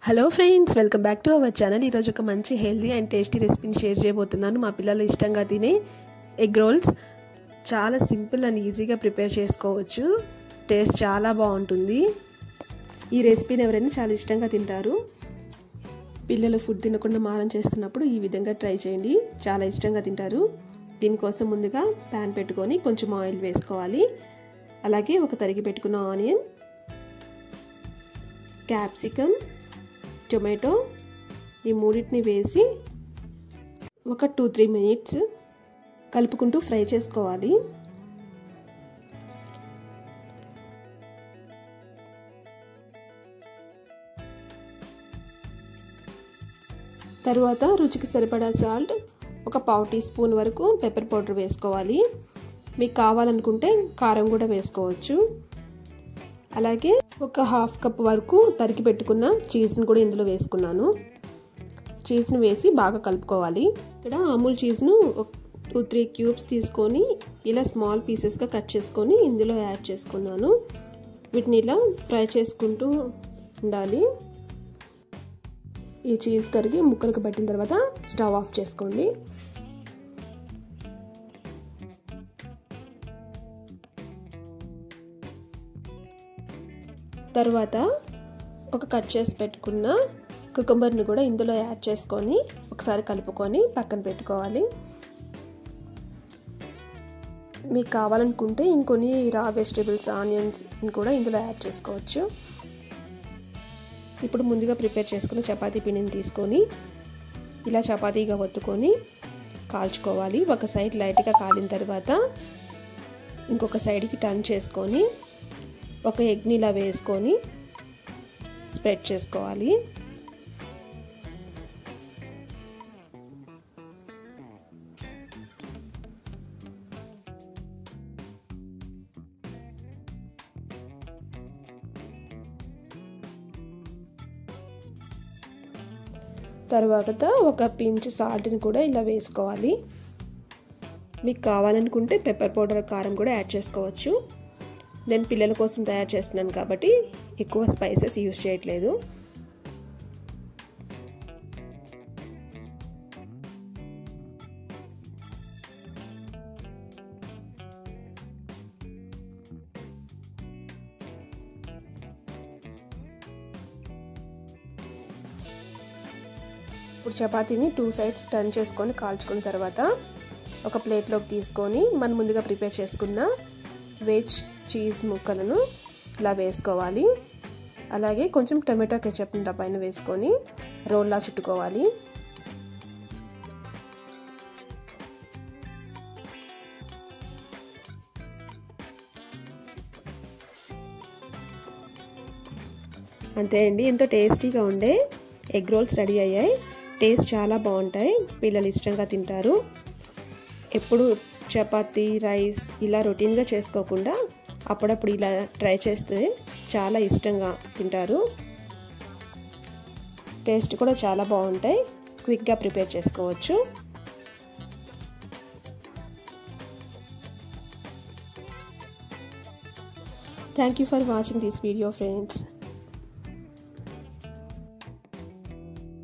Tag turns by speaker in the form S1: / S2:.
S1: Hello friends, welcome back to our channel. ఈరోజు ఒక మంచి హెల్దీ అండ్ టేస్టీ రెసిపీని షేర్ చేయబోతున్నాను. మా పిల్లలు ఇష్టంగా తినే ఎగ్ రోల్స్ చాలా సింపుల్ అండ్ ఈజీగా ప్రిపేర్ చేసుకోవచ్చు. టేస్ట్ చాలా బాగుంటుంది. ఈ రెసిపీని ఎవరైనా చాలా ఇష్టంగా తింటారు. పిల్లలు ఫుడ్ తినకుండా మారం చేస్తున్నప్పుడు ఈ విధంగా ట్రై చేయండి, చాలా ఇష్టంగా తింటారు. దీనికోసం ముందుగా ప్యాన్ పెట్టుకొని కొంచెం ఆయిల్ వేసుకోవాలి. అలాగే ఒక తరిగి పెట్టుకున్న ఆనియన్, క్యాప్సికమ్, టొమాటో ఈ మూడింటిని వేసి ఒక 2-3 మినిట్స్ కలుపుకుంటూ ఫ్రై చేసుకోవాలి. తరువాత రుచికి సరిపడా సాల్ట్, ఒక 1/2 టీ స్పూన్ వరకు పెప్పర్ పౌడర్ వేసుకోవాలి. మీకు కావాలనుకుంటే కారం కూడా వేసుకోవచ్చు. అలాగే ఒక 1/2 కప్ వరకు తరిగి పెట్టుకున్న చీజ్ని కూడా ఇందులో వేసుకున్నాను. చీజ్ని వేసి బాగా కలుపుకోవాలి. ఇక్కడ అమూల్ చీజ్ను 2-3 క్యూబ్స్ తీసుకొని ఇలా స్మాల్ పీసెస్గా కట్ చేసుకొని ఇందులో యాడ్ చేసుకున్నాను. వీటిని ఇలా ఫ్రై చేసుకుంటూ ఉండాలి. ఈ చీజ్ కరిగి ముక్కలకు పట్టిన తర్వాత స్టవ్ ఆఫ్ చేసుకోండి. తర్వాత ఒక కట్ చేసి పెట్టుకున్న కుకుంబర్ని కూడా ఇందులో యాడ్ చేసుకొని ఒకసారి కలుపుకొని పక్కన పెట్టుకోవాలి. మీకు కావాలనుకుంటే ఇంకొన్ని రా వెజిటేబుల్స్, ఆనియన్స్ కూడా ఇందులో యాడ్ చేసుకోవచ్చు. ఇప్పుడు ముందుగా ప్రిపేర్ చేసుకున్న చపాతీ పిండిని తీసుకొని ఇలా చపాతీగా ఒత్తుకొని కాల్చుకోవాలి. ఒక సైడ్ లైట్గా కాలిన తర్వాత ఇంకొక సైడ్కి టర్న్ చేసుకొని ఒక ఎగ్ని ఇలా వేసుకొని స్ప్రెడ్ చేసుకోవాలి. తర్వాత ఒక పించ్ సాల్ట్ని కూడా ఇలా వేసుకోవాలి. మీకు కావాలనుకుంటే పెప్పర్ పౌడర్, కారం కూడా యాడ్ చేసుకోవచ్చు. నేను పిల్లల కోసం తయారు చేస్తున్నాను కాబట్టి ఎక్కువ స్పైసెస్ యూజ్ చేయట్లేదు. ఇప్పుడు చపాతీని 2 సైడ్స్ టర్న్ చేసుకొని కాల్చుకున్న తర్వాత ఒక ప్లేట్లోకి తీసుకొని మనం ముందుగా ప్రిపేర్ చేసుకున్న వెజ్ చీజ్ ముక్కలను ఇలా వేసుకోవాలి. అలాగే కొంచెం టొమాటో కెచప్ పైన వేసుకొని రోల్లా చుట్టుకోవాలి. అంతే అండి, ఎంతో టేస్టీగా ఉండే ఎగ్ రోల్స్ రెడీ అయ్యాయి. టేస్ట్ చాలా బాగుంటాయి, పిల్లలు ఇష్టంగా తింటారు. ఎప్పుడు చపాతీ, రైస్ ఇలా రొటీన్గా చేసుకోకుండా అప్పుడప్పుడు ఇలా ట్రై చేస్తే చాలా ఇష్టంగా తింటారు. టేస్ట్ కూడా చాలా బాగుంటాయి, క్విక్గా ప్రిపేర్ చేసుకోవచ్చు. Thank you for watching this video friends.